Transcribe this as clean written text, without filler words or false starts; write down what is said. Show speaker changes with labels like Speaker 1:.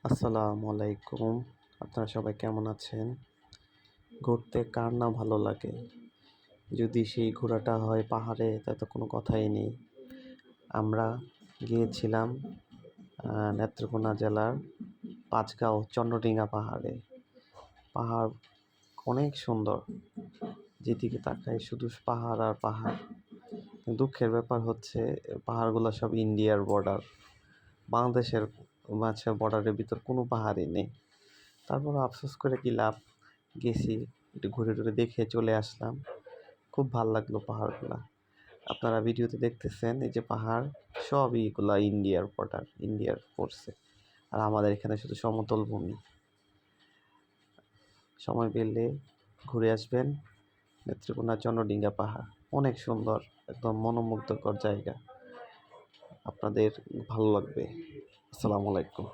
Speaker 1: আসসালামু আলাইকুম। আপনারা সবাই কেমন আছেন? ঘুরতে কার না ভালো লাগে? যদি সেই ঘোরাটা হয় পাহাড়ে তা তো কোনো কথাই নেই। আমরা গিয়েছিলাম নেত্রকোনা জেলার পাঁচগাঁও চন্দ্রডিঙ্গা পাহাড়ে। পাহাড় অনেক সুন্দর। যেদিকে তাকাই শুধু পাহাড় আর পাহাড়। দুঃখের ব্যাপার হচ্ছে পাহাড়গুলো সব ইন্ডিয়ার বর্ডার। বাংলাদেশের মাঝে বর্ডারের ভিতর কোনো পাহাড়ই নেই। তারপরও আফসোস করে কি লাভ, গেছি একটু ঘুরে টুরে দেখে চলে আসলাম। খুব ভাল লাগলো পাহাড়গুলা। আপনারা ভিডিওতে দেখতেছেন এই যে পাহাড় সবই এগুলা ইন্ডিয়ার বর্ডার, ইন্ডিয়ার পড়ছে। আর আমাদের এখানে শুধু সমতল ভূমি। সময় পেলে ঘুরে আসবেন নেত্রকোনা চন্দ্রডিঙ্গা পাহাড়। অনেক সুন্দর, একদম মনোমুগ্ধকর জায়গা। আপনাদের ভালো লাগবে। আসসালামু আলাইকুম।